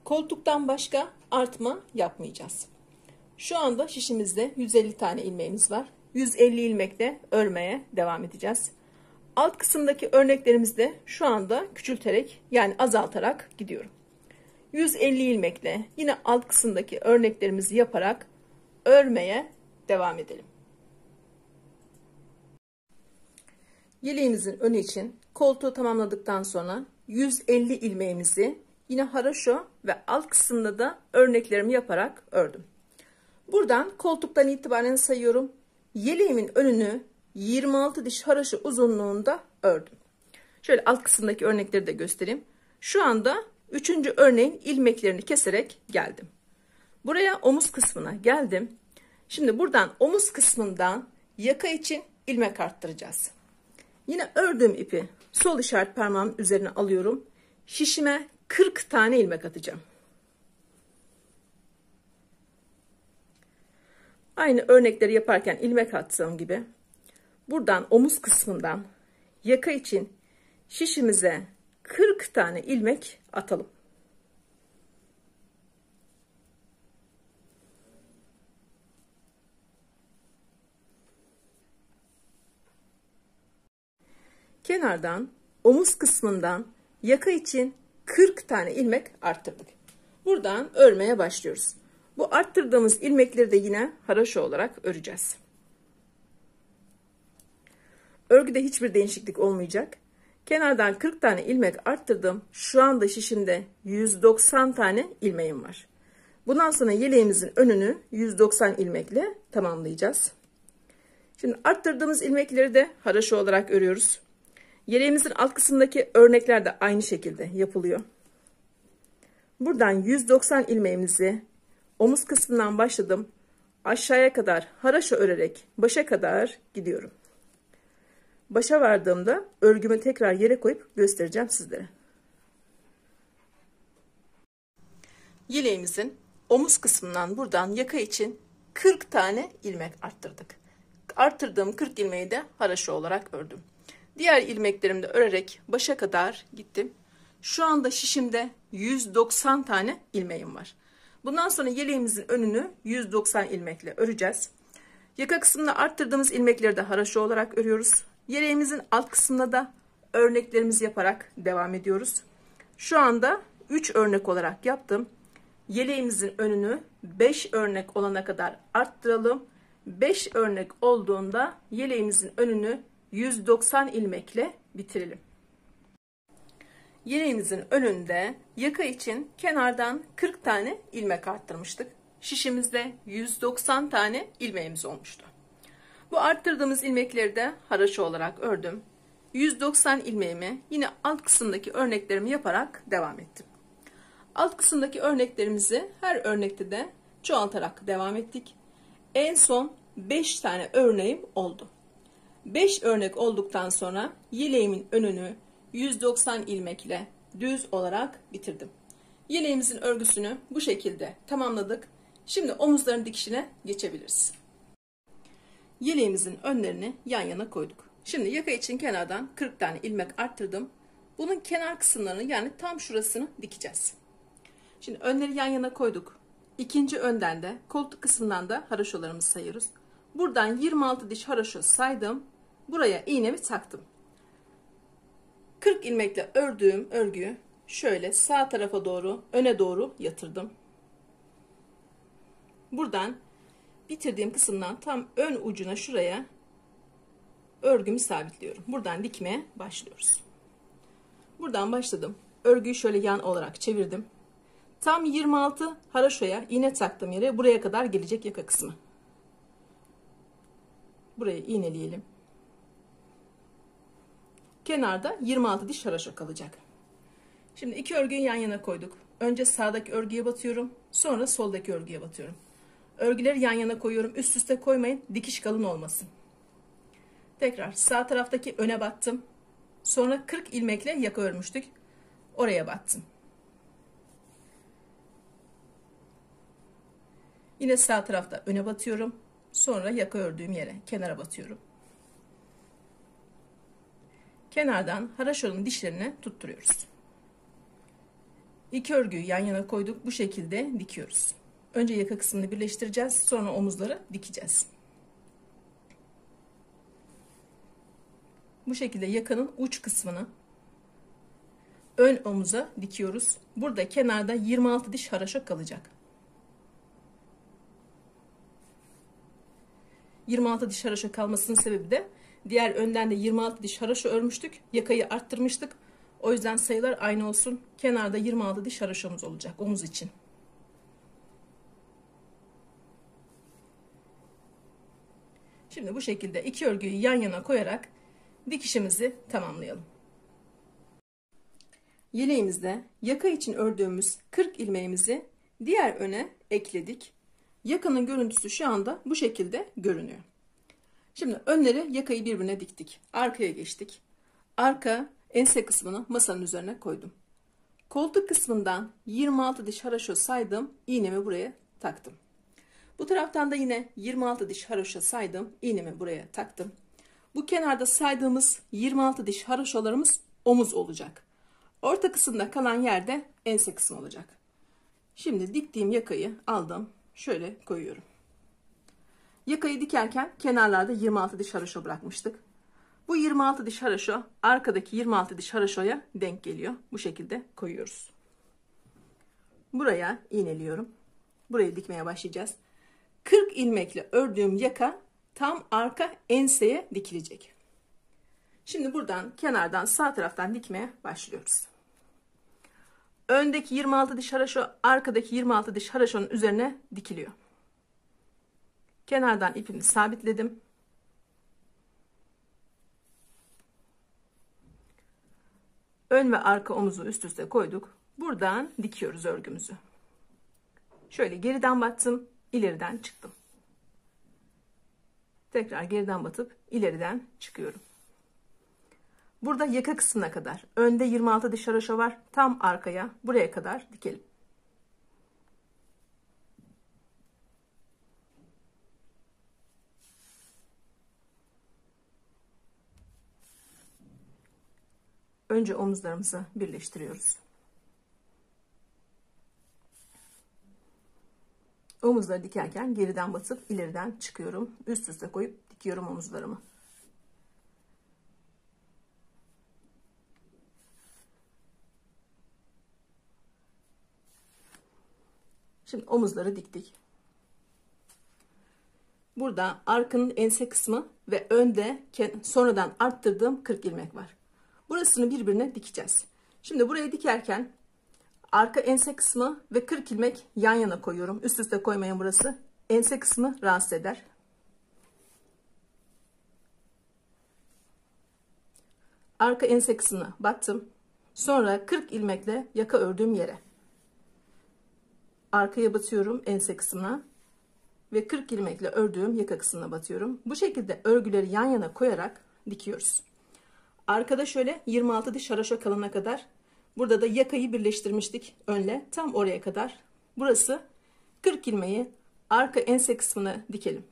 Koltuktan başka artma yapmayacağız. Şu anda şişimizde 150 tane ilmeğimiz var. 150 ilmekle örmeye devam edeceğiz. Alt kısımdaki örneklerimizde şu anda küçülterek yani azaltarak gidiyorum. 150 ilmekle yine alt kısımdaki örneklerimizi yaparak örmeye devam edelim. Yeleğimizin önü için koltuğu tamamladıktan sonra 150 ilmeğimizi yine haraşo ve alt kısımda da örneklerimi yaparak ördüm. Buradan koltuktan itibaren sayıyorum. Yeleğimin önünü 26 diş haraşo uzunluğunda ördüm. Şöyle alt kısımdaki örnekleri de göstereyim. Şu anda 3. örneğin ilmeklerini keserek geldim. Buraya omuz kısmına geldim. Şimdi buradan omuz kısmından yaka için ilmek arttıracağız. Yine ördüğüm ipi sol işaret parmağımın üzerine alıyorum. Şişime 40 tane ilmek atacağım. Aynı örnekleri yaparken ilmek attığım gibi buradan omuz kısmından yaka için şişimize 40 tane ilmek atalım. Kenardan omuz kısmından yaka için 40 tane ilmek arttırdık. Buradan örmeye başlıyoruz. Bu arttırdığımız ilmekleri de yine haraşo olarak öreceğiz. Örgüde hiçbir değişiklik olmayacak. Kenardan 40 tane ilmek arttırdım. Şu anda şişimde 190 tane ilmeğim var. Bundan sonra yeleğimizin önünü 190 ilmekle tamamlayacağız. Şimdi arttırdığımız ilmekleri de haraşo olarak örüyoruz. Yeleğimizin alt kısmındaki örnekler de aynı şekilde yapılıyor. Buradan 190 ilmeğimizi omuz kısmından başladım. Aşağıya kadar haraşo örerek başa kadar gidiyorum. Başa vardığımda örgümü tekrar yere koyup göstereceğim sizlere. Yeleğimizin omuz kısmından buradan yaka için 40 tane ilmek arttırdık. Arttırdığım 40 ilmeği de haraşo olarak ördüm. Diğer ilmeklerimi de örerek başa kadar gittim. Şu anda şişimde 190 tane ilmeğim var. Bundan sonra yeleğimizin önünü 190 ilmekle öreceğiz. Yaka kısmında arttırdığımız ilmekleri de haraşo olarak örüyoruz. Yeleğimizin alt kısmında da örneklerimizi yaparak devam ediyoruz. Şu anda 3 örnek olarak yaptım. Yeleğimizin önünü 5 örnek olana kadar arttıralım. 5 örnek olduğunda yeleğimizin önünü 190 ilmekle bitirelim. Yeleğimizin önünde yaka için kenardan 40 tane ilmek arttırmıştık. Şişimizde 190 tane ilmeğimiz olmuştu. Bu arttırdığımız ilmekleri de haraşo olarak ördüm. 190 ilmeğimi yine alt kısımdaki örneklerimi yaparak devam ettim. Alt kısımdaki örneklerimizi her örnekte de çoğaltarak devam ettik. En son 5 tane örneğim oldu. 5 örnek olduktan sonra yeleğimin önünü 190 ilmekle düz olarak bitirdim. Yeleğimizin örgüsünü bu şekilde tamamladık. Şimdi omuzların dikişine geçebiliriz. Yeleğimizin önlerini yan yana koyduk. Şimdi yaka için kenardan 40 tane ilmek arttırdım. Bunun kenar kısımlarını yani tam şurasını dikeceğiz. Şimdi önleri yan yana koyduk. İkinci önden de koltuk kısmından da haraşolarımızı sayıyoruz. Buradan 26 diş haraşo saydım. Buraya iğnemi taktım. 40 ilmekle ördüğüm örgüyü şöyle sağ tarafa doğru öne doğru yatırdım. Buradan bitirdiğim kısımdan tam ön ucuna şuraya örgümü sabitliyorum. Buradan dikmeye başlıyoruz. Buradan başladım. Örgüyü şöyle yan olarak çevirdim. Tam 26 haraşoya iğne taktığım yere buraya kadar gelecek yaka kısmı. Burayı iğneleyelim. Kenarda 26 diş haraşo kalacak. Şimdi iki örgüyü yan yana koyduk. Önce sağdaki örgüye batıyorum. Sonra soldaki örgüye batıyorum. Örgüleri yan yana koyuyorum. Üst üste koymayın. Dikiş kalın olmasın. Tekrar sağ taraftaki öne battım. Sonra 40 ilmekle yaka örmüştük. Oraya battım. Yine sağ tarafta öne batıyorum. Sonra yaka ördüğüm yere kenara batıyorum. Kenardan haraşonun dişlerini tutturuyoruz. İki örgüyü yan yana koyduk. Bu şekilde dikiyoruz. Önce yaka kısmını birleştireceğiz. Sonra omuzları dikeceğiz. Bu şekilde yakanın uç kısmını ön omuza dikiyoruz. Burada kenarda 26 diş haraşo kalacak. 26 diş haraşo kalmasının sebebi de diğer önden de 26 diş haraşo örmüştük. Yakayı arttırmıştık. O yüzden sayılar aynı olsun. Kenarda 26 diş haraşomuz olacak omuz için. Şimdi bu şekilde iki örgüyü yan yana koyarak dikişimizi tamamlayalım. Yeleğimizde yaka için ördüğümüz 40 ilmeğimizi diğer öne ekledik. Yakanın görüntüsü şu anda bu şekilde görünüyor. Şimdi önleri yakayı birbirine diktik. Arkaya geçtik. Arka ense kısmını masanın üzerine koydum. Koltuk kısmından 26 diş haraşo saydım. İğnemi buraya taktım. Bu taraftan da yine 26 diş haraşo saydım. İğnemi buraya taktım. Bu kenarda saydığımız 26 diş haraşolarımız omuz olacak. Orta kısımda kalan yerde ense kısmı olacak. Şimdi diktiğim yakayı aldım. Şöyle koyuyorum. Yakayı dikerken kenarlarda 26 diş haraşo bırakmıştık. Bu 26 diş haraşo arkadaki 26 diş haraşoya denk geliyor. Bu şekilde koyuyoruz. Buraya iğneliyorum. Burayı dikmeye başlayacağız. 40 ilmekle ördüğüm yaka tam arka enseye dikilecek. Şimdi buradan kenardan sağ taraftan dikmeye başlıyoruz. Öndeki 26 diş haraşo arkadaki 26 diş haraşonun üzerine dikiliyor. Kenardan ipimi sabitledim. Ön ve arka omuzu üst üste koyduk. Buradan dikiyoruz örgümüzü. Şöyle geriden battım, ileriden çıktım. Tekrar geriden batıp ileriden çıkıyorum. Burada yaka kısmına kadar. Önde 26 diş haroşa var. Tam arkaya buraya kadar dikelim. Önce omuzlarımızı birleştiriyoruz. Omuzları dikerken geriden batıp ileriden çıkıyorum. Üst üste koyup dikiyorum omuzlarımı. Şimdi omuzları diktik. Burada arkanın ense kısmı ve önde sonradan arttırdığım 40 ilmek var. Burasını birbirine dikeceğiz. Şimdi burayı dikerken arka ense kısmı ve 40 ilmek yan yana koyuyorum. Üst üste koymayın burası. Ense kısmı rahatsız eder. Arka ense kısmına battım. Sonra 40 ilmekle yaka ördüğüm yere. Arkaya batıyorum ense kısmına. Ve 40 ilmekle ördüğüm yaka kısmına batıyorum. Bu şekilde örgüleri yan yana koyarak dikiyoruz. Arkada şöyle 26 diş haroşa kalana kadar. Burada da yakayı birleştirmiştik önle. Tam oraya kadar. Burası 40 ilmeği arka ense kısmına dikelim.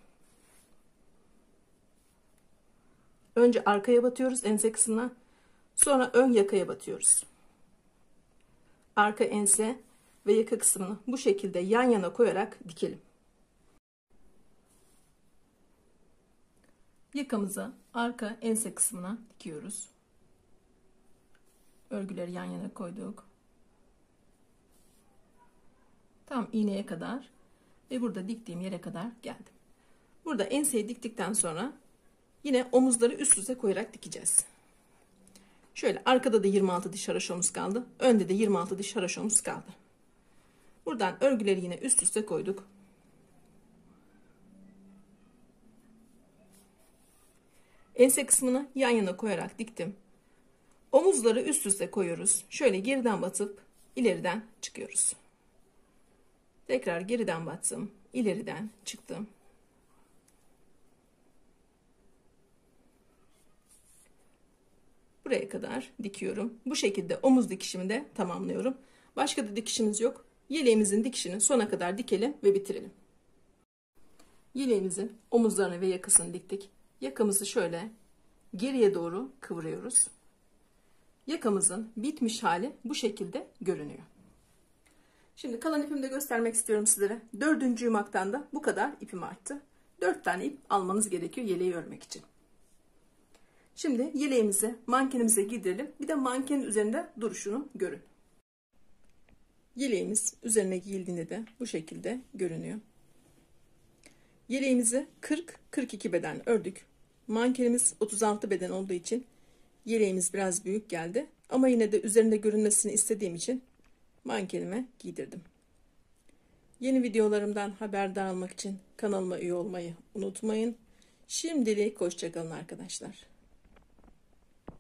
Önce arkaya batıyoruz ense kısmına. Sonra ön yakaya batıyoruz. Arka ense ve yaka kısmını bu şekilde yan yana koyarak dikelim. Yakamızı arka ense kısmına dikiyoruz. Örgüleri yan yana koyduk. Tam iğneye kadar ve burada diktiğim yere kadar geldim. Burada enseyi diktikten sonra yine omuzları üst üste koyarak dikeceğiz. Şöyle arkada da 26 diş haroşamız kaldı. Önde de 26 diş haroşamız kaldı. Buradan örgüleri yine üst üste koyduk. Ense kısmını yan yana koyarak diktim. Omuzları üst üste koyuyoruz. Şöyle geriden batıp ileriden çıkıyoruz. Tekrar geriden battım, ileriden çıktım. Buraya kadar dikiyorum. Bu şekilde omuz dikişimi de tamamlıyorum. Başka da dikişimiz yok. Yeleğimizin dikişini sona kadar dikelim ve bitirelim. Yeleğimizin omuzlarını ve yakasını diktik. Yakamızı şöyle geriye doğru kıvırıyoruz. Yakamızın bitmiş hali bu şekilde görünüyor. Şimdi kalan ipimi de göstermek istiyorum sizlere. 4. yumaktan da bu kadar ipim arttı. 4 tane ip almanız gerekiyor yeleği örmek için. Şimdi yeleğimizi mankenimize giydirelim. Bir de mankenin üzerinde duruşunu görün. Yeleğimiz üzerine giyildiğinde de bu şekilde görünüyor. Yeleğimizi 40-42 beden ördük. Mankenimiz 36 beden olduğu için yeleğimiz biraz büyük geldi. Ama yine de üzerinde görünmesini istediğim için mankenime giydirdim. Yeni videolarımdan haberdar olmak için kanalıma üye olmayı unutmayın. Şimdilik hoşça kalın arkadaşlar.